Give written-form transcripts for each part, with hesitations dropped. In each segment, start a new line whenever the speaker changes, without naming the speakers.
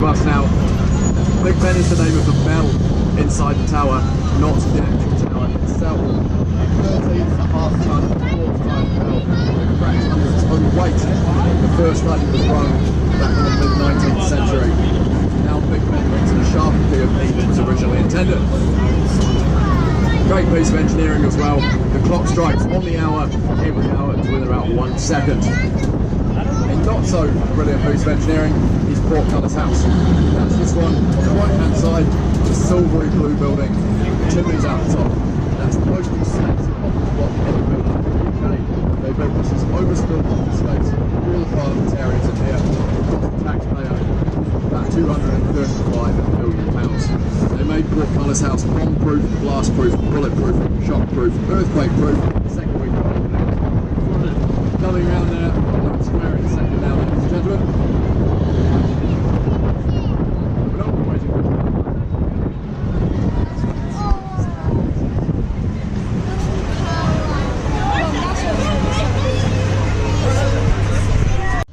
Us now. Big Ben is the name of the bell inside the tower, not the actual tower itself. 13.5 ton, 4-ton bell, cracked under its own weight. The first time it was rung back in the mid-19th century. Now Big Ben rings in a sharper key of E than was originally intended. Great piece of engineering as well. The clock strikes on the hour, every hour, within about 1 second. A not so brilliant piece of engineering is Portcullis House. That's this one on the right hand side, the silvery blue building, the chimneys out the top. That's the most expensive office block ever built in the UK. They built this as overspill office space for all the parliamentarians in here. It cost the taxpayer about £235 million. They made Portcullis House bomb-proof, blast-proof, bulletproof, shock-proof, earthquake-proof. Second week of opening. Coming around there, square in a second now, ladies and gentlemen.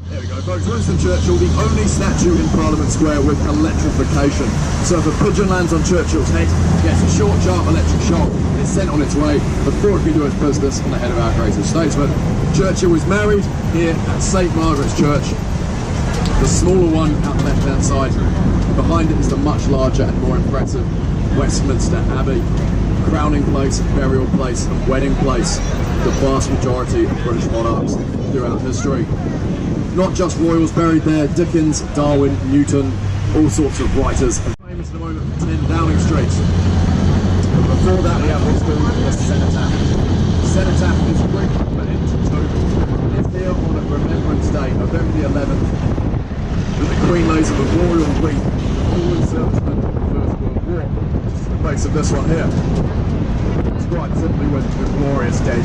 There we go, folks. Winston Churchill, the only statue in Parliament Square with electrification. So if a pigeon lands on Churchill's head, gets a short, sharp electric shock, and is sent on its way before it can do its business on the head of our greatest statesman. Churchill was married here at St Margaret's Church, the smaller one out the left hand side. Behind it is the much larger and more impressive Westminster Abbey, crowning place, burial place and wedding place, the vast majority of British monarchs throughout history. Not just royals buried there, Dickens, Darwin, Newton, all sorts of writers. Famous at the moment for 10 Downing Street. But before that we have what's called the Cenotaph. The Cenotaph is Greek for empty tomb. Lived here on a Remembrance Day, November the 11th, that the Queen lays a memorial wreath to fallen servicemen of the First World War. Just in the place of this one here. It's quite simply with the glorious dead.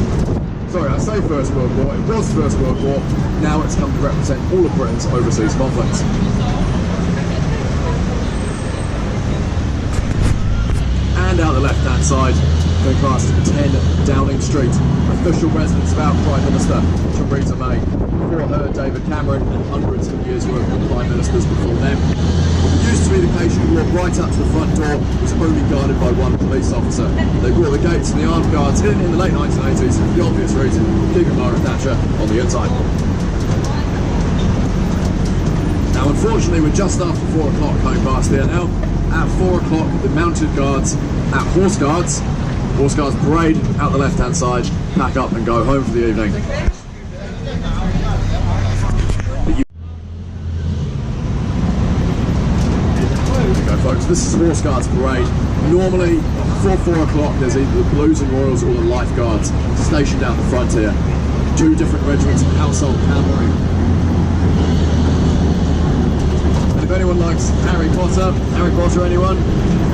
Sorry, I say First World War, it was First World War, now it's come to represent all of Britain's overseas conflicts. And out the left hand side, going past 10 Downing Street, official residence of our Prime Minister, Theresa May. Before her, David Cameron, and hundreds of years' worth of Prime Ministers before them. It used to be the case you walked right up to the front door, was only guarded by one police officer. They brought the gates and the armed guards in the late 1980s for the obvious reason, keeping Margaret Thatcher on the inside. Now unfortunately we're just after 4 o'clock coming past here now. At 4 o'clock the mounted guards at Horse Guards parade out the left hand side, pack up and go home for the evening. Folks, this is Horse Guards parade. Normally, before 4 o'clock, there's either the Blues and Royals or the Lifeguards stationed out the front here. 2 different regiments of household cavalry. And if anyone likes Harry Potter anyone?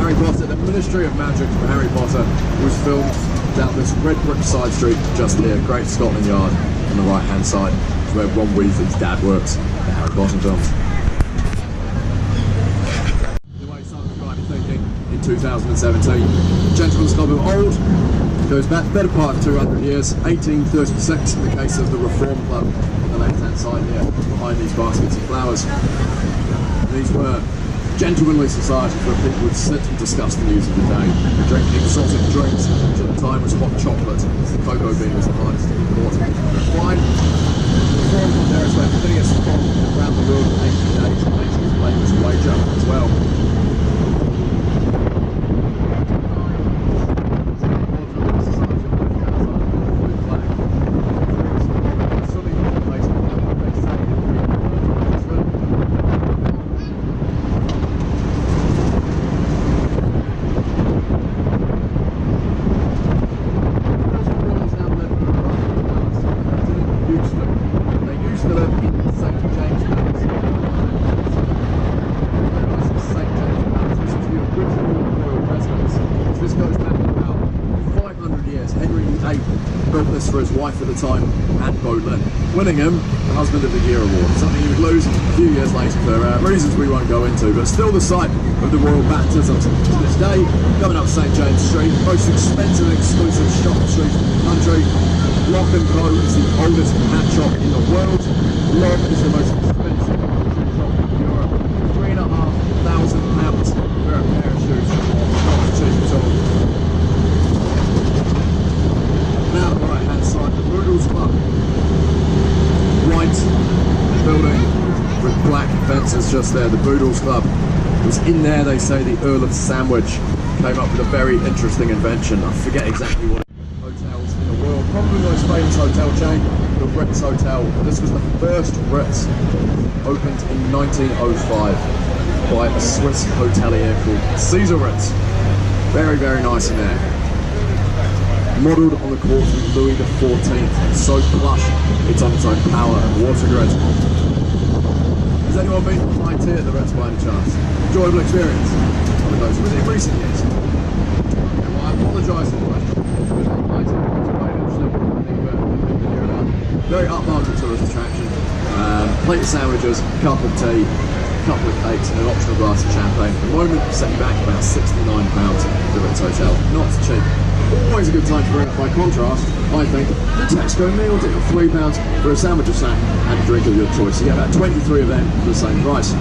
Harry Potter, the Ministry of Magic for Harry Potter was filmed down this red brick side street just here, Great Scotland Yard on the right hand side. It's where Ron Weasley's dad works, the Harry Potter films. 2017. Gentlemen's Club of Old goes back better part of 200 years, 1836 in the case of the Reform Club on the left hand side here, behind these baskets of flowers. These were gentlemanly societies where people would sit and discuss the news of the day, drink exotic drinks, which at the time was hot chocolate, as the cocoa bean was the hardest to import. Wine. The Reform Club there is where Phineas Fogg around the world in 18 days and makes his famous wager as well. For his wife at the time, Anne Boleyn, winning him the Husband of the Year award, something he would lose a few years later for reasons we won't go into, but still the site of the royal baptisms to this day. Coming up St James Street, most expensive and exclusive shopping street in the country. Lock & Co is the oldest hat shop in the world. Lock is the most expensive shop in Europe. 3.5 fences just there, the Boodles Club. It was in there, they say, the Earl of Sandwich came up with a very interesting invention. I forget exactly what. Hotels in the world, probably the most famous hotel chain, the Ritz Hotel. This was the first Ritz, opened in 1905 by a Swiss hotelier called Caesar Ritz. Very, very nice in there. Modelled on the court of Louis XIV, so plush it's on its own power and water grid. Has anyone been to high tea at the Ritz by any chance? Enjoyable experience? One of those within recent years. Well, I apologise for the question. Very upmarket tourist attraction. Plate of sandwiches, cup of tea, couple of cakes and an optional glass of champagne. At the moment, setting back about £69 for the Ritz Hotel. Not cheap. Always a good time to bring up. By contrast, I think, the Tesco meal deal. £3 for a sandwich, a snack and a drink of your choice. You get about 23 of them for the same price.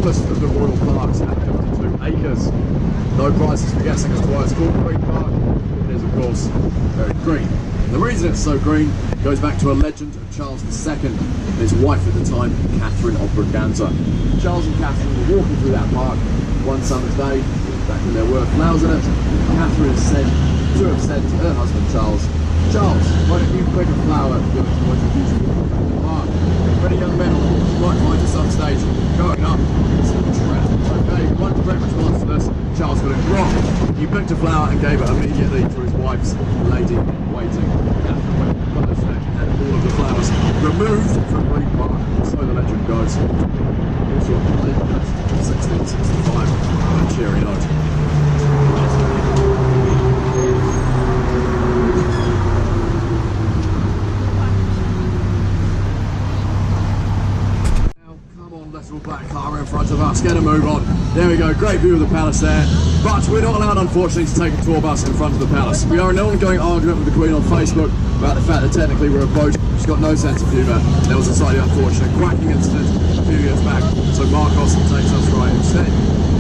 Of the Royal Parks at 52 acres. No prizes for guessing as to why it's called Green Park. It is, of course, very green. And the reason it's so green goes back to a legend of Charles II and his wife at the time, Catherine of Braganza. Charles and Catherine were walking through that park one summer's day, back when there were flowers in it. Catherine is said to have said to her husband Charles, "Charles, why don't you pick a flower and give it to one of you in the park? Many young men on the horse might find at some stage going up. Okay, one direct response to this, Charles got it wrong. He picked a flower and gave it immediately to his wife's lady waiting. Catherine went on the neck and all of the flowers removed from Green Park. So the legend goes. Also, 1665, on a cheery note. Black car in front of us, get a move on. There we go, great view of the palace there. But we're not allowed, unfortunately, to take a tour bus in front of the palace. We are in an ongoing argument with the Queen on Facebook about the fact that technically we're a boat. She's got no sense of humour. There was a slightly unfortunate cracking incident a few years back, so Marcos takes us right instead.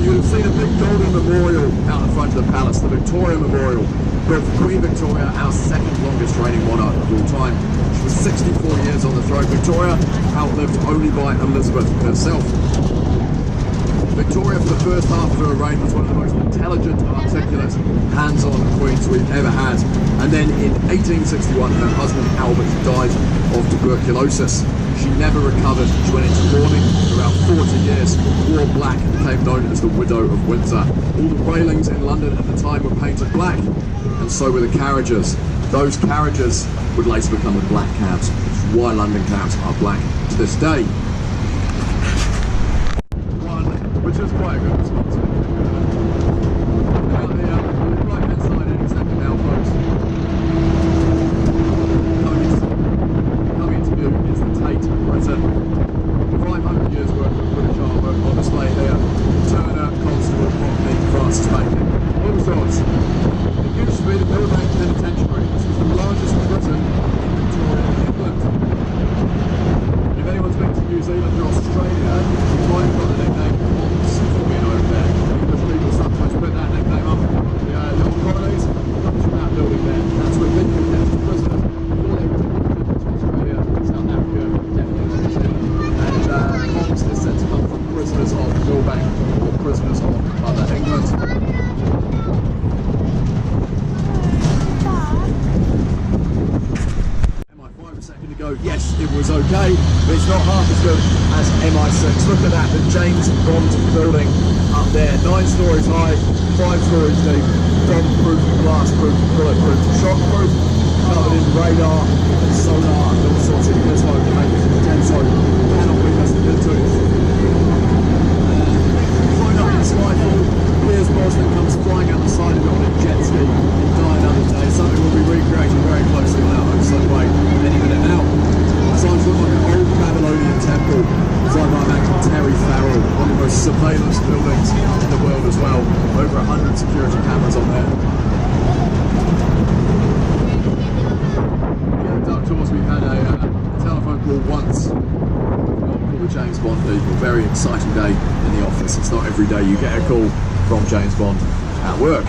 You would have seen a big golden memorial out in front of the palace, the Victoria Memorial, built for Queen Victoria, our second longest reigning monarch of all time. She was 64 years on the throne. Victoria, outlived only by Elizabeth herself. Victoria, for the first half of her reign, was one of the most intelligent, articulate, hands-on queens we've ever had. And then in 1861, her husband Albert died of tuberculosis. She never recovered. She went into mourning for about 40 years, wore black, and became known as the Widow of Windsor. All the railings in London at the time were painted black, and so were the carriages. Those carriages would later become the black cabs, which is why London cabs are black to this day. Which is quite a good response. Now the right hand side, any second now, folks. Coming into view is the Tate of Britain. 500 years worth of British artwork on display here. Turner, Constable, Hockney, Francis Bacon. What was thoughts? It used to be the Millbank Penitentiary. This was the largest prison in Victoria, England. If anyone's been to New Zealand or Australia, you might have got the nickname over there. English people sometimes put that nickname up. The old colonies comes from that building there. That's where Lincoln kept his prisoners before they were taken to Australia, South Africa, definitely New Zealand. And Hobbs is said to come from prisoners of Millbank or prisoners of other England. MI5 a second ago, yes, it was okay, but it's not half as good as MI6. Look at that, the James Bond building up there, 9 stories high, 5 stories deep, bomb-proof, blast-proof, bulletproof, shock-proof, covered in radar and sonar and all sorts of gizmo to make it intense, so cannot be messed into it. Flown up in Skyfall, Piers Brosnan comes flying out the side of it on a jet ski in Die Another Day, something we'll be recreating very closely on our own subway any minute now. Signs look like an old Babylonian temple designed by a man called Terry Farrell, one of the most surveillance buildings in the world as well. Over 100 security cameras on there. exciting day in the office. It's not every day you get a call from James Bond at work.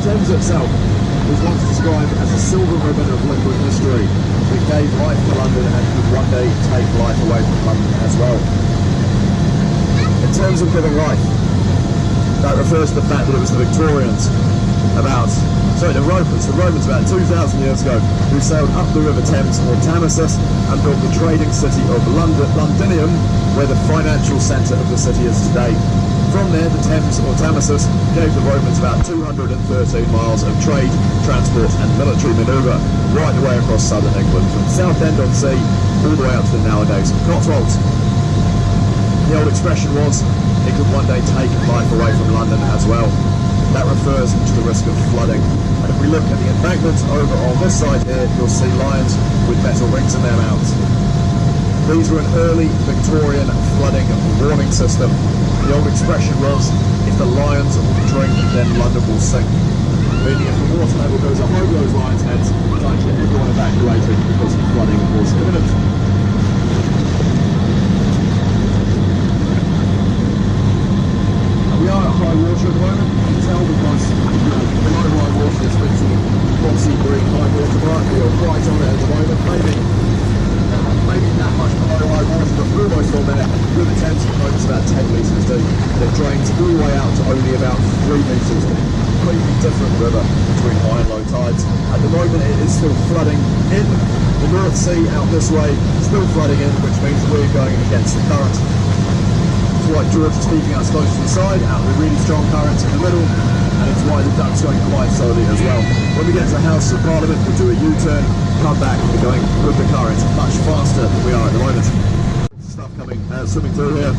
Thames itself was once described as a silver ribbon of liquid mystery that gave life to London and could one day take life away from London as well. In terms of giving life, that refers to the fact that it was the Victorians the Romans about 2,000 years ago, who sailed up the River Thames or Thamesis and built the trading city of Londinium, where the financial centre of the city is today. From there, the Thames or Thamesis gave the Romans about 213 miles of trade, transport and military manoeuvre right the way across southern England, from Southend-on-Sea all the way up to the nowadays Cotswolds. The old expression was, it could one day take life away from London as well. That refers to the risk of flooding. And if we look at the embankments over on this side here, you'll see lions with metal rings in their mouths. These were an early Victorian flooding warning system. The old expression was, if the lions will drink, then London will sink. Meaning if the water level goes up over those lions' heads, it's like everyone evacuated because the flooding was imminent. We are at high water at the moment. You can tell because below high water there's been some glossy green high water mark. We are right on it at the moment. Maybe that much below high water, but we're almost on there. River Thames at the moment is about 10 metres deep. And it drains all the way out to only about 3 metres. Completely different river between high and low tides. At the moment it is still flooding in. The North Sea out this way, still flooding in, which means we're going against the current. Like George is keeping us close to the side, out with really strong currents in the middle, and in
that's why the duck's going quite slowly as well. When we get to the House of Parliament, we'll do a U-turn, come back, and we're going with the current much faster than we are at the moment. Stuff coming, swimming through here.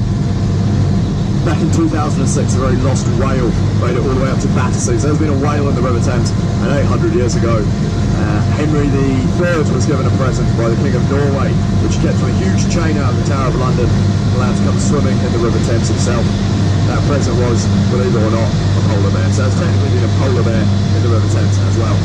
Back in 2006, a very lost whale made it all the way up to Battersea. So there's been a whale in the River Thames, and 800 years ago, Henry III was given a present by the King of Norway, which kept on a huge chain out of the Tower of London, allowed to come swimming in the River Thames himself. That present was, believe it or not, a polar bear. So it's technically been a polar bear in the River Thames as well.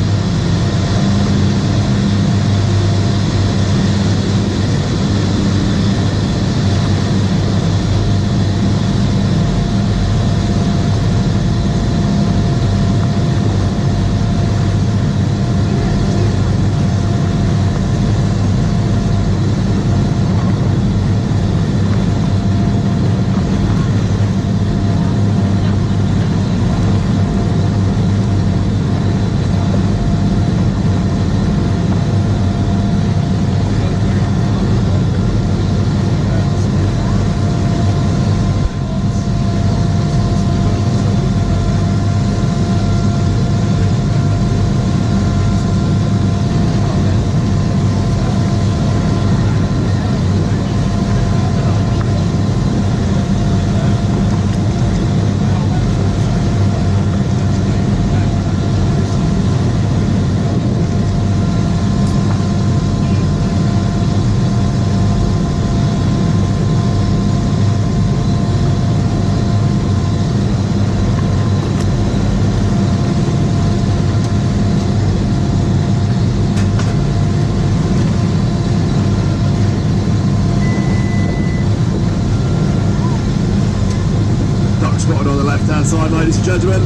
Spotted on the left hand side, ladies and gentlemen.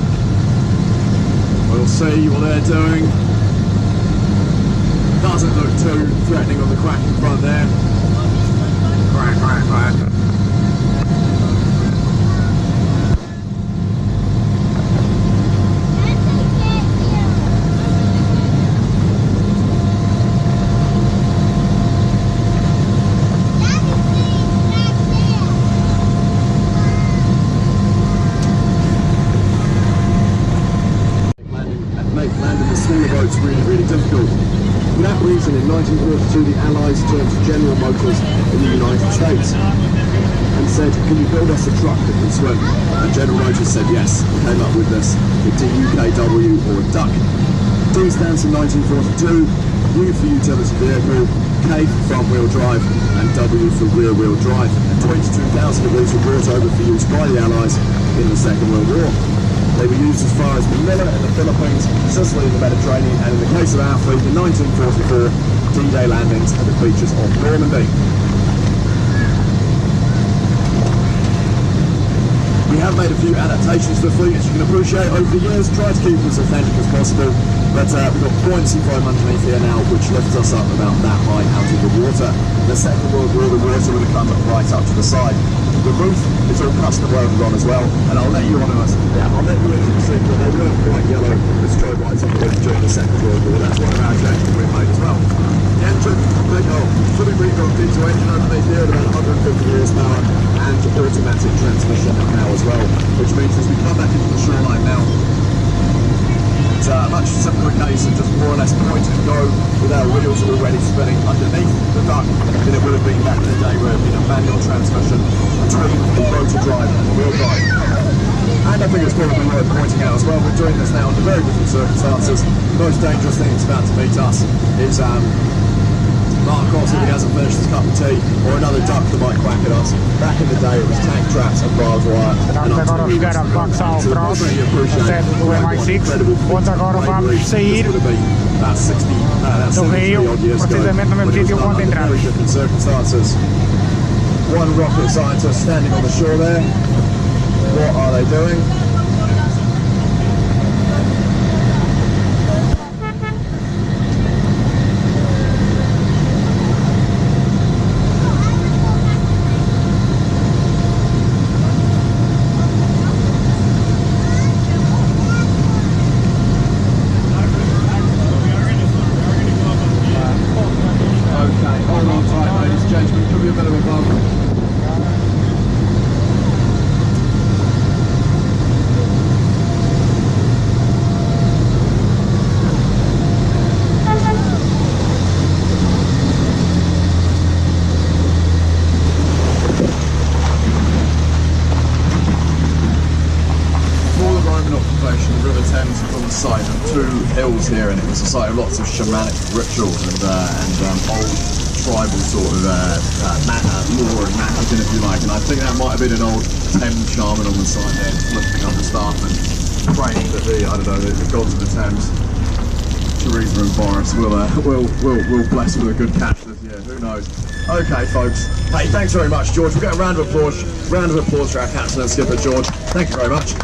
We'll see what they're doing. Doesn't look too threatening on the quack in front there. Quack, quack, quack. Boats really difficult. For that reason, in 1942, the Allies turned to General Motors in the United States and said, can you build us a truck that can swim? And General Motors said yes, and came up with this, the DUKW, or duck. D stands for 1942, U for utility vehicle, K for front wheel drive, and W for rear wheel drive. And 22,000 of these were brought over for use by the Allies in the Second World War. They were used as far as Manila in the Philippines, Sicily in the Mediterranean, and in the case of our fleet in 1944, D-Day landings at the beaches of Normandy. We have made a few adaptations to the fleet, as you can appreciate, over the years, tried to keep them as authentic as possible, but we've got buoyancy foam underneath here now, which lifts us up about that high out of the water. In the Second World War, the water would have come right up to the side. The roof is all custom welded on as well, and I'll let you on us. Yeah, I'll let you in the secret. They were quite yellow with strobe lights on the roof during the Second World War. That's one of our changes we've made as well. The engine, big old, fully rebuilt diesel engine underneath here at about 150 horsepower, and automatic transmission now as well, which means as we come back into the shoreline now, it's a much simpler case of just more or less point and go with our wheels already spinning underneath the duck than it would have been back in the day where it would be a manual transmission between the rotor drive and the wheel drive. And I think it's probably worth pointing out as well, we're doing this now under very different circumstances. The most dangerous thing that's about to meet us is Marcos, if he hasn't finished his cup of tea, or another duck that might quack at us. Back in the day it was tank traps and barbed wire. And
Agora ficaram Vaxal Cross, sede do MI6, onde agora vamos sair do Rio, precisamente no mesmo sítio onde entramos.
Circumstances. One rocket scientist standing on the shore there. What are they doing? site of two hills here, and it was a site of lots of shamanic rituals and old tribal sort of lore and magic, if you like. And I think that might have been an old Thames shaman on the side there, just lifting up the staff and praying that the gods of the Thames, Teresa and Boris, will bless with a good catch this year. Who knows? Okay, folks. Hey, thanks very much, George. We'll get a round of applause for our captain and skipper, George. Thank you very much.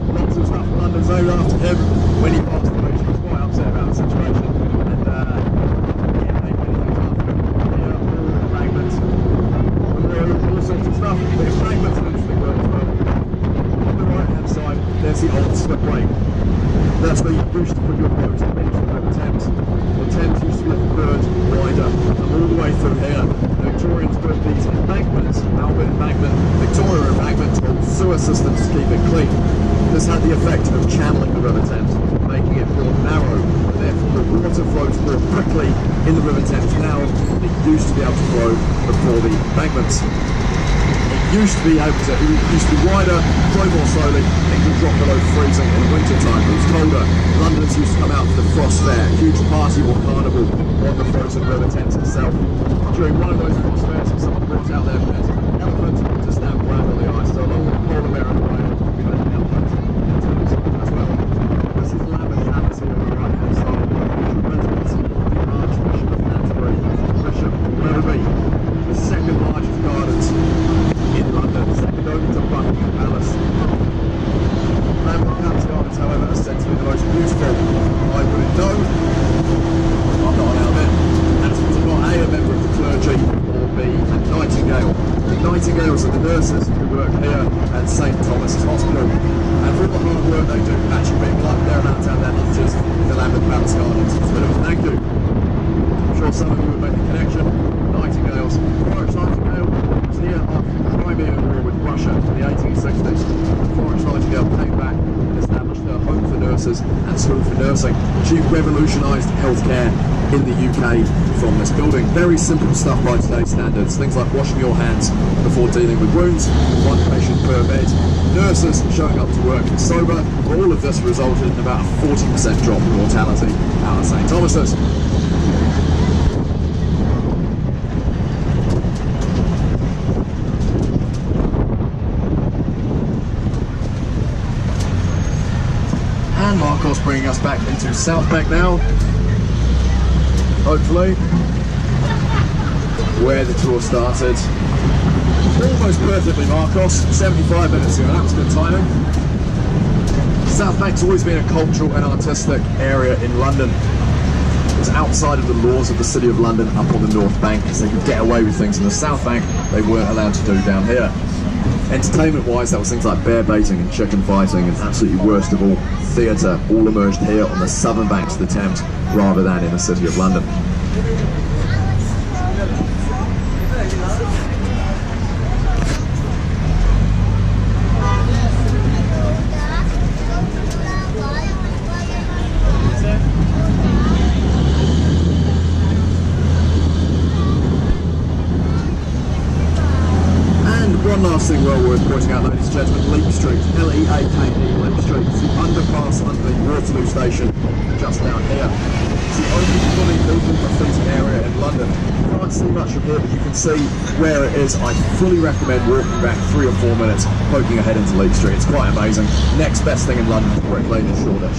Lots of stuff in London named after him. When he passed away, he was quite upset about the situation. And yeah, they made things after him. All fragments, all sorts of stuff. But fragments are an interesting word as well. On the right-hand side, there's the old slipway. That's where you used to put your boat into the River Thames. The Thames used to be a third wider, and all the way through here, the Victorians put these embankments, Albert Embankment, Victoria Embankment, or sewer systems to keep it clean. This had the effect of channeling the River Thames, making it more narrow, and therefore the water flows more quickly in the River Thames now than it used to be able to flow before the embankments. It used to be wider, flow more slowly, and could drop below freezing in the winter time. It was colder. Londoners used to come out for the frost fair, a huge party or carnival on the frozen River Thames itself. During one of those frost fairs, someone brought out their pet elephant to stand around on the ice. So along with the polar bear and the lion, we got an elephant as well. This is Lambeth Palace here on the right hand side. Residence of the Archbishop of Canterbury, Bishop Werribee, the second largest gardens in London, second only to Buckingham Palace. Lambeth Palace Gardens, however, are said to be the most beautiful. I wouldn't know. I'm not allowed in. And it's not A, a member of the clergy, or B, a Nightingale. The Nightingales are the nurses who work here at St Thomas's Hospital. And for all the hard work they do patching people up, they're allowed to have their lunches in the Lambeth Palace Gardens. It's a bit of a thank you. I'm sure some of you would make the connection. Nightingales. Florence Nightingale was here after the Crimean War with Russia in the 1860s. Florence Nightingale came back and established her home for nurses and school for nursing. She revolutionised healthcare in the UK from this building. Very simple stuff by today's standards. Things like washing your hands before dealing with wounds, one patient per bed, nurses showing up to work sober. All of this resulted in about a 40% drop in mortality out of St Thomas's. And Marcos bringing us back into South Bank now, hopefully, where the tour started. Almost perfectly, Marcos, 75 minutes ago, that was good timing. South Bank's always been a cultural and artistic area in London. It was outside of the laws of the City of London up on the North Bank, so they could get away with things in the South Bank they weren't allowed to do down here. Entertainment-wise, that was things like bear baiting and chicken fighting, and absolutely worst of all, theatre, all emerged here on the southern banks of the Thames rather than in the City of London. One last thing well worth pointing out, ladies and gentlemen, Leek Street, L-E-A-K-E, Leek Street. It's the underpass under the Waterloo station, just down here. It's the only fully open graffiti area in London. You can't see much of here, but you can see where it is. I fully recommend walking back 3 or 4 minutes, poking ahead into Leek Street. It's quite amazing. Next best thing in London, Brick Lane and Shoreditch,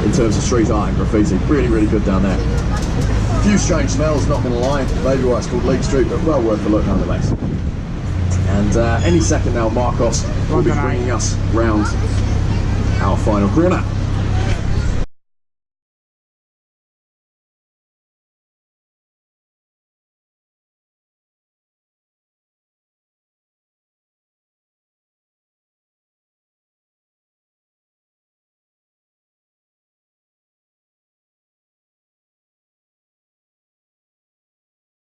in terms of street art and graffiti. Really, really good down there. A few strange smells, not going to lie. Maybe why it's called Leek Street, but well worth a look nonetheless. And any second now, Marcos will be bringing us round our final corner.